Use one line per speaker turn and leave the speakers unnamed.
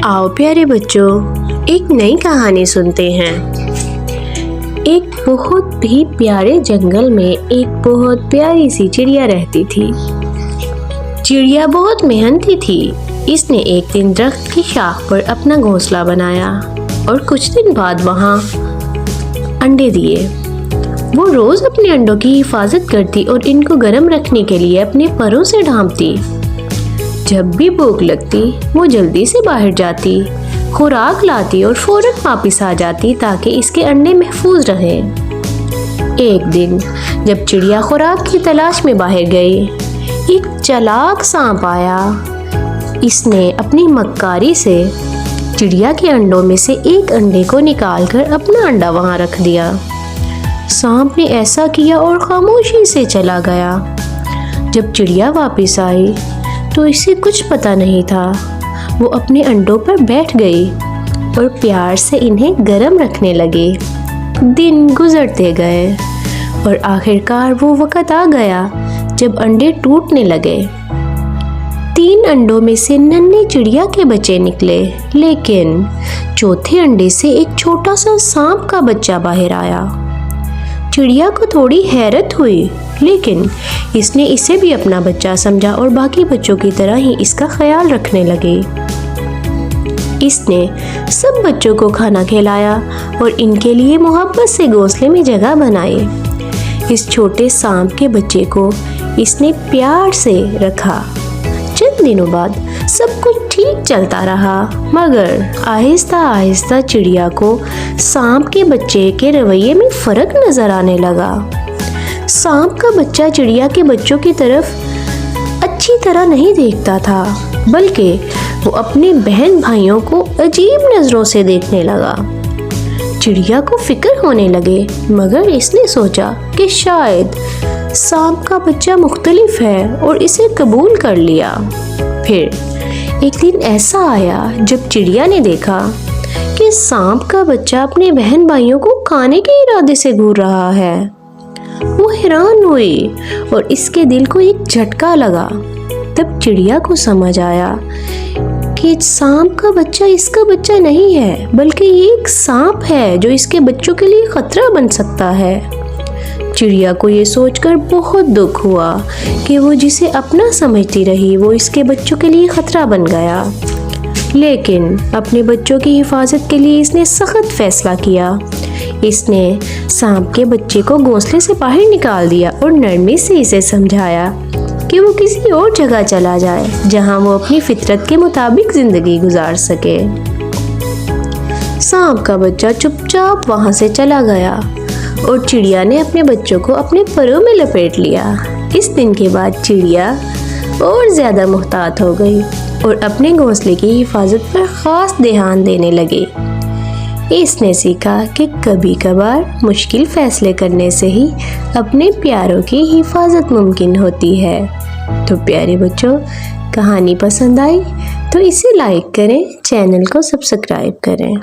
आओ प्यारे बच्चों, एक नई कहानी सुनते हैं। एक बहुत ही प्यारे जंगल में एक बहुत प्यारी सी चिड़िया रहती थी। चिड़िया बहुत मेहनती थी। इसने एक दिन दरख्त की शाख पर अपना घोंसला बनाया और कुछ दिन बाद वहाँ अंडे दिए। वो रोज अपने अंडों की हिफाजत करती और इनको गर्म रखने के लिए अपने परों से ढांपती। जब भी भूख लगती वो जल्दी से बाहर जाती, खुराक लाती और फौरन वापस आ जाती ताकि इसके अंडे महफूज रहें। एक दिन जब चिड़िया खुराक की तलाश में बाहर गई, एक चालाक सांप आया। इसने अपनी मक्कारी से चिड़िया के अंडों में से एक अंडे को निकालकर अपना अंडा वहां रख दिया। सांप ने ऐसा किया और खामोशी से चला गया। जब चिड़िया वापस आई तो इसे कुछ पता नहीं था। वो अपने अंडों पर बैठ गई और प्यार से इन्हें गर्म रखने लगे। दिन गुजरते गए और आखिरकार वो वक्त आ गया जब अंडे टूटने लगे। 3 अंडों में से नन्हे चिड़िया के बच्चे निकले, लेकिन चौथे अंडे से एक छोटा सा सांप का बच्चा बाहर आया। चिड़िया को थोड़ी हैरत हुई, लेकिन इसने इसे भी अपना बच्चा समझा और बाकी बच्चों की तरह ही इसका ख्याल रखने लगे। इसने सब बच्चों को खाना खिलाया और इनके लिए मोहब्बत से घोंसले में जगह बनाई। इस छोटे सांप के बच्चे को इसने प्यार से रखा। चंद दिनों बाद सब कुछ ठीक चलता रहा, मगर आहिस्ता आहिस्ता चिड़िया को सांप के बच्चे के रवैये में फर्क नजर आने लगा। सांप का बच्चा चिड़िया के बच्चों की तरफ अच्छी तरह नहीं देखता था, बल्कि वो अपने बहन भाइयों को अजीब नजरों से देखने लगा। चिड़िया को फिक्र होने लगे, मगर इसने सोचा कि शायद सांप का बच्चा मुख्तलिफ है और इसे कबूल कर लिया। फिर एक दिन ऐसा आया जब चिड़िया ने देखा कि सांप का बच्चा अपने बहन भाइयों को खाने के इरादे से घूर रहा है। वो हैरान हुई और इसके दिल को एक झटका लगा। तब चिड़िया को समझ आया कि सांप का बच्चा इसका बच्चा नहीं है, बल्कि ये एक सांप है जो इसके बच्चों के लिए खतरा बन सकता है। चिड़िया को ये सोचकर बहुत दुख हुआ कि वो जिसे अपना समझती रही वो इसके बच्चों के लिए खतरा बन गया। लेकिन अपने बच्चों की हिफाजत के लिए इसने सख्त फैसला किया। इसने सांप के बच्चे को घोंसले से बाहर निकाल दिया और नरमी से इसे समझाया कि वो किसी और जगह चला जाए जहां वो अपनी फितरत के मुताबिक जिंदगी गुजार सके। सांप का बच्चा चुपचाप वहां से चला गया और चिड़िया ने अपने बच्चों को अपने परों में लपेट लिया। इस दिन के बाद चिड़िया और ज्यादा मुहतात हो गई और अपने घोंसले की हिफाजत पर खास ध्यान देने लगी। इसने सीखा कि कभी कभार मुश्किल फैसले करने से ही अपने प्यारों की हिफाजत मुमकिन होती है। तो प्यारे बच्चों, कहानी पसंद आई तो इसे लाइक करें, चैनल को सब्सक्राइब करें।